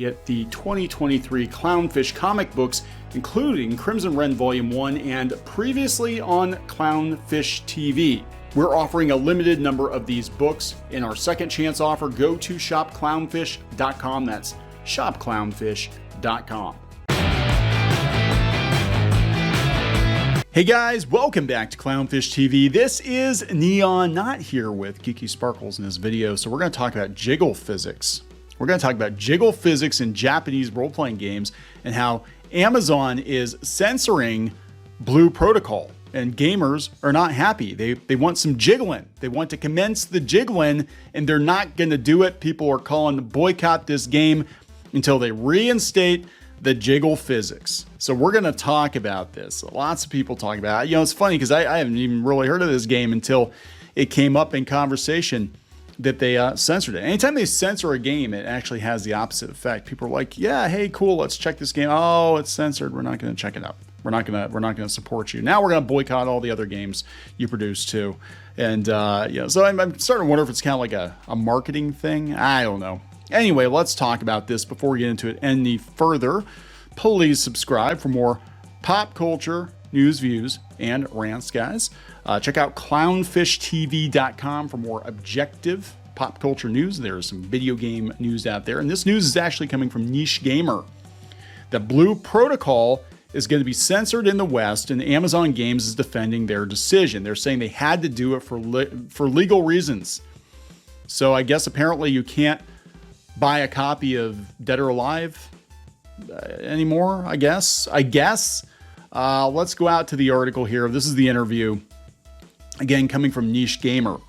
get the 2023 Clownfish comic books, including Crimson Red Volume 1 and previously on Clownfish TV. We're offering a limited number of these books. In our second chance offer, go to shopclownfish.com. That's shopclownfish.com. Hey guys, welcome back to Clownfish TV. This is Neon, not here with Geeky Sparkles in this video, so we're going to talk about Jiggle physics. We're going to talk about Jiggle physics in Japanese role-playing games and how Amazon is censoring Blue Protocol, and gamers are not happy. They want some jiggling. They want to commence the jiggling, and they're not going to do it. People are calling to boycott this game until they reinstate the Jiggle physics. So we're going to talk about this. Lots of people talk about it. You know, it's funny because I haven't even really heard of this game until it came up in conversation that they censored it. Anytime they censor a game, it actually has the opposite effect. People are like, yeah, hey, cool, let's check this game. Oh, it's censored. We're not going to check it out. We're not going to support you. Now we're going to boycott all the other games you produce too. And so I'm starting to wonder if it's kind of like a marketing thing. I don't know. Anyway, let's talk about this before we get into it any further. Please subscribe for more pop culture news, views, and rants, guys. Check out clownfishtv.com for more objective pop culture news. There's some video game news out there, and this news is actually coming from Niche Gamer. The Blue Protocol is going to be censored in the West, and Amazon Games is defending their decision. They're saying they had to do it for legal reasons. So I guess apparently you can't buy a copy of Dead or Alive anymore, I guess. Let's go out to the article here. This is the interview, again, coming from Niche Gamer.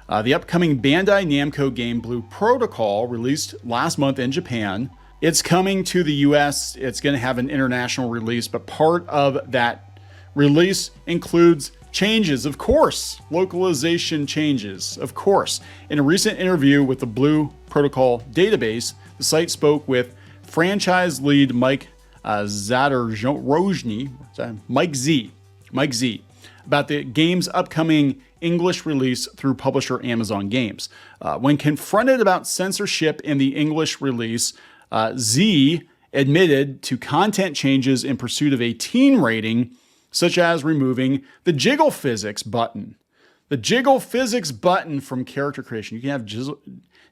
The upcoming Bandai Namco game Blue Protocol, released last month in Japan. It's coming to the US. It's going to have an international release, but part of that release includes changes, of course, localization changes, of course. In a recent interview with the Blue Protocol database, the site spoke with franchise lead Mike Zadorozhny, Mike Z, about the game's upcoming English release through publisher Amazon Games. When confronted about censorship in the English release, Z admitted to content changes in pursuit of a teen rating, such as removing the Jiggle physics button. The Jiggle physics button from character creation. You can have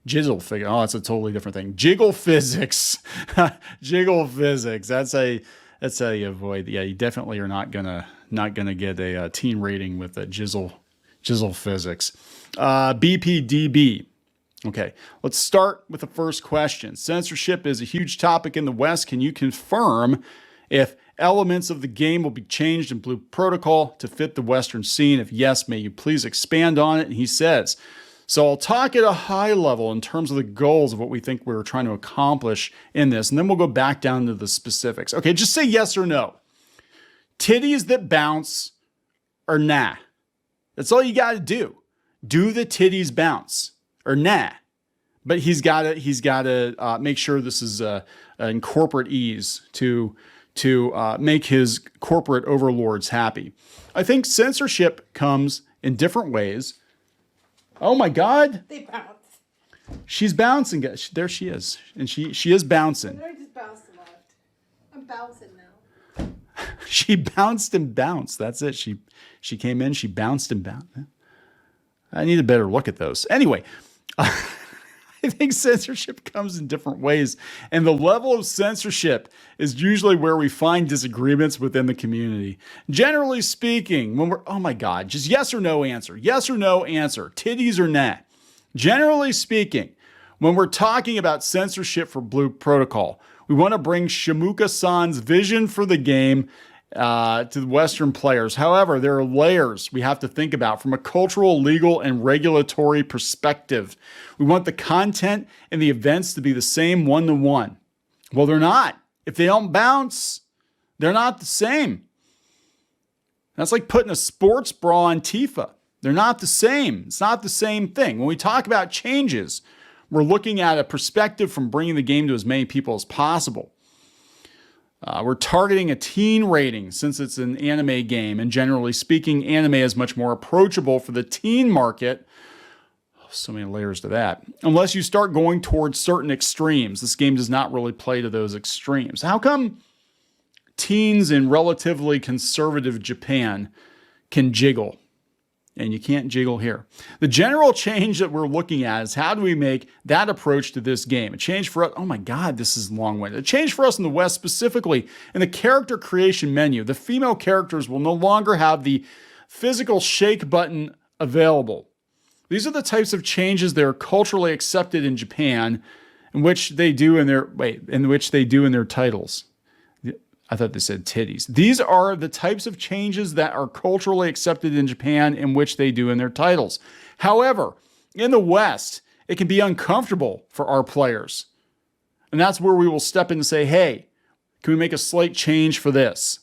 Jiggle figure. Oh, that's a totally different thing. Jiggle physics. Jiggle physics. That's how you avoid. Yeah, you definitely are not gonna get a teen rating with a Jizzle physics. BPDB. Okay, let's start with the first question. Censorship is a huge topic in the West. Can you confirm if elements of the game will be changed in Blue Protocol to fit the Western scene? If yes, may you please expand on it? And he says, so I'll talk at a high level in terms of the goals of what we think we're trying to accomplish in this, and then we'll go back down to the specifics. Okay, just say yes or no. Titties that bounce or nah. That's all you got to do. Do the titties bounce or nah? But he's got to make sure this is in corporate ease to make his corporate overlords happy. I think censorship comes in different ways. Oh my God! They bounce. She's bouncing. There she is, and she is bouncing. I just bounced and left. I'm bouncing now. She bounced and bounced. That's it. She came in. She bounced and bounced. I need a better look at those. Anyway. I think censorship comes in different ways, and the level of censorship is usually where we find disagreements within the community. Generally speaking, when we're, oh my God, just yes or no answer, titties or nah. Generally speaking, when we're talking about censorship for Blue Protocol, we want to bring Shimuka-san's vision for the game to the Western players. However, there are layers we have to think about from a cultural, legal, and regulatory perspective. We want the content and the events to be the same one-to-one. Well, they're not. If they don't bounce, they're not the same. That's like putting a sports bra on Tifa. They're not the same. It's not the same thing. When we talk about changes, we're looking at a perspective from bringing the game to as many people as possible. We're targeting a teen rating since it's an anime game, and generally speaking, anime is much more approachable for the teen market. So many layers to that. Unless you start going towards certain extremes. This game does not really play to those extremes. How come teens in relatively conservative Japan can jiggle and you can't jiggle here? The general change that we're looking at is how do we make that approach to this game? A change for us. Oh my God, this is long-winded. A change for us in the West, specifically in the character creation menu. The female characters will no longer have the physical shake button available. These are the types of changes that are culturally accepted in Japan, in which they do in their titles. I thought they said titties. These are the types of changes that are culturally accepted in Japan, in which they do in their titles. However, in the West, it can be uncomfortable for our players. And that's where we will step in and say, hey, can we make a slight change for this?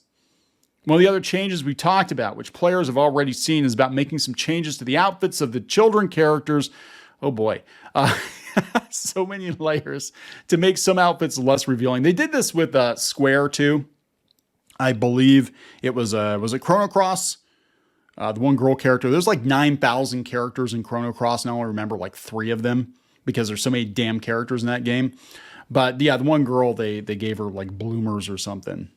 One of the other changes we talked about, which players have already seen, is about making some changes to the outfits of the children characters. Oh boy. So many layers to make some outfits less revealing. They did this with Square too. I believe it was it Chrono Cross? The one girl character. There's like 9,000 characters in Chrono Cross, and I only remember like 3 of them because there's so many damn characters in that game. But yeah, the one girl, they gave her like bloomers or something.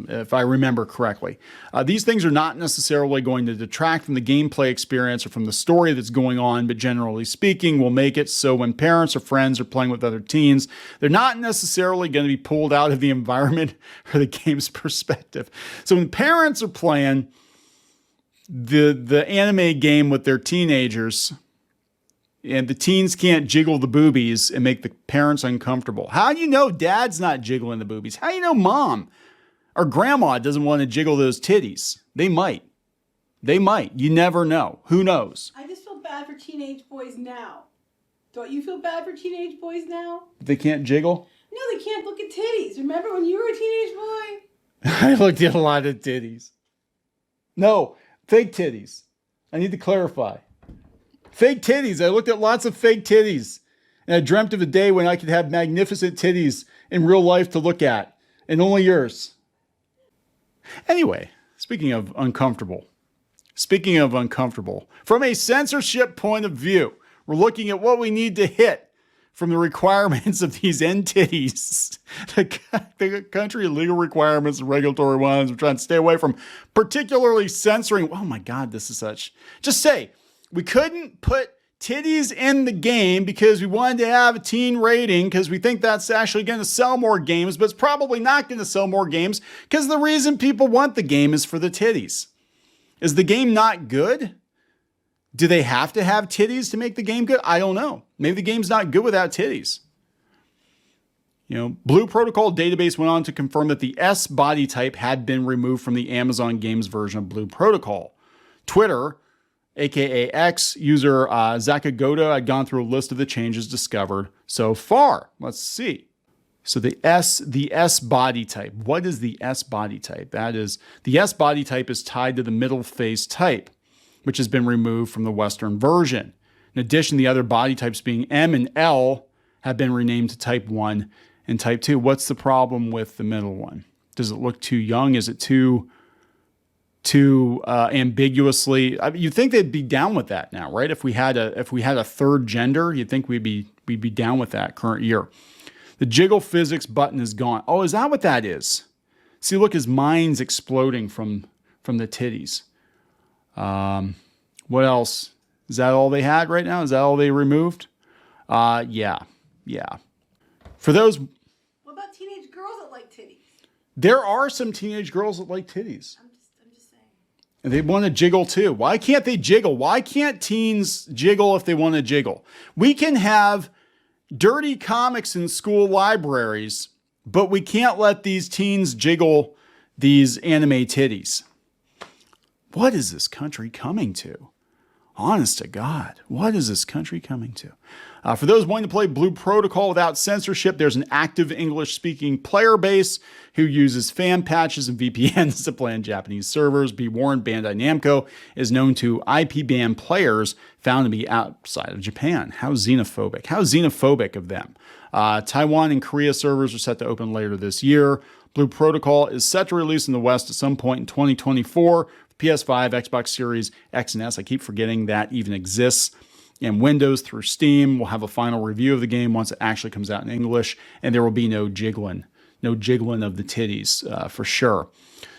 If I remember correctly. These things are not necessarily going to detract from the gameplay experience or from the story that's going on, but generally speaking, will make it so when parents or friends are playing with other teens, they're not necessarily going to be pulled out of the environment or the game's perspective. So when parents are playing the anime game with their teenagers, and the teens can't jiggle the boobies and make the parents uncomfortable. How do you know dad's not jiggling the boobies? How do you know mom or grandma doesn't want to jiggle those titties? They might. They might. You never know. Who knows? I just feel bad for teenage boys now. Don't you feel bad for teenage boys now? They can't jiggle? No, they can't look at titties. Remember when you were a teenage boy? I looked at a lot of titties. No, fake titties. I need to clarify. Fake titties. I looked at lots of fake titties. And I dreamt of a day when I could have magnificent titties in real life to look at. And only yours. Anyway, speaking of uncomfortable, from a censorship point of view, we're looking at what we need to hit from the requirements of these end titties. The country legal requirements and regulatory ones. We're trying to stay away from particularly censoring. Oh my God, this is such. Just say, we couldn't put titties in the game because we wanted to have a teen rating because we think that's actually going to sell more games, but it's probably not going to sell more games because the reason people want the game is for the titties. Is the game not good? Do they have to have titties to make the game good? I don't know. Maybe the game's not good without titties. Blue Protocol database went on to confirm that the S body type had been removed from the Amazon Games version of Blue Protocol. Twitter, aka X, user Zakagoda had gone through a list of the changes discovered so far. Let's see. So the S body type. What is the S body type? That is, the S body type is tied to the middle face type, which has been removed from the Western version. In addition, the other body types being M and L have been renamed to type 1 and type 2. What's the problem with the middle one? Does it look too young? Is it too ambiguously? You'd think they'd be down with that now, right? If we had a third gender, you'd think we'd be down with that current year. The jiggle physics button is gone. Oh, is that what that is? See, look, his mind's exploding from the titties. What else? Is that all they had right now? Is that all they removed? Yeah. For those. What about teenage girls that like titties? There are some teenage girls that like titties. I'm just saying. And they want to jiggle too. Why can't they jiggle? Why can't teens jiggle if they want to jiggle? We can have dirty comics in school libraries, but we can't let these teens jiggle these anime titties. What is this country coming to? Honest to God, what is this country coming to? For those wanting to play Blue Protocol without censorship, there's an active English-speaking player base who uses fan patches and VPNs to play on Japanese servers. Be warned, Bandai Namco is known to IP ban players found to be outside of Japan. How xenophobic. How xenophobic of them. Taiwan and Korea servers are set to open later this year. Blue Protocol is set to release in the West at some point in 2024. PS5, Xbox Series X and S. I keep forgetting that even exists. and Windows through Steam. We'll have a final review of the game once it actually comes out in English, and there will be no jiggling of the titties for sure.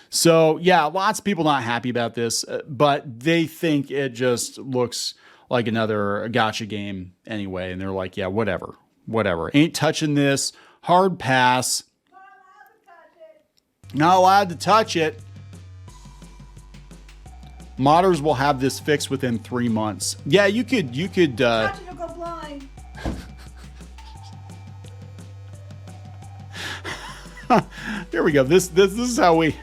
So yeah, lots of people not happy about this, but they think it just looks like another gacha game anyway, and they're like, yeah, whatever, ain't touching this, hard pass. Not allowed to touch it. Modders will have this fixed within 3 months. Yeah, you could. Touch it, you'll go blind. Here we go. This is how we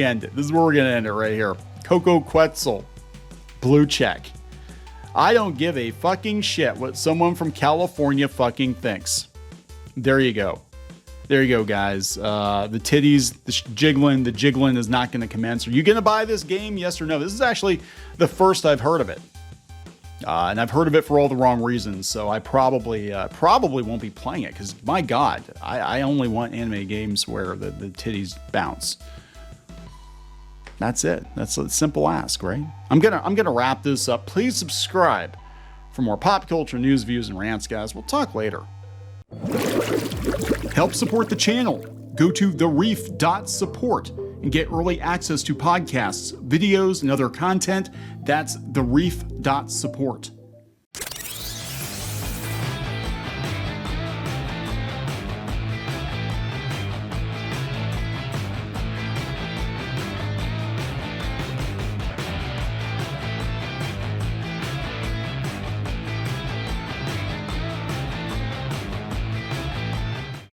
end it. This is where we're gonna end it right here. Coco Quetzal, blue check. I don't give a fucking shit what someone from California fucking thinks. There you go. There you go, guys. The titties, the jiggling is not going to commence. Are you going to buy this game? Yes or no? This is actually the first I've heard of it. And I've heard of it for all the wrong reasons, so I probably won't be playing it because, my God, I only want anime games where the titties bounce. That's it. That's a simple ask, right? I'm gonna wrap this up. Please subscribe for more pop culture news, views, and rants, guys. We'll talk later. Help support the channel. Go to thereef.support and get early access to podcasts, videos, and other content. That's thereef.support.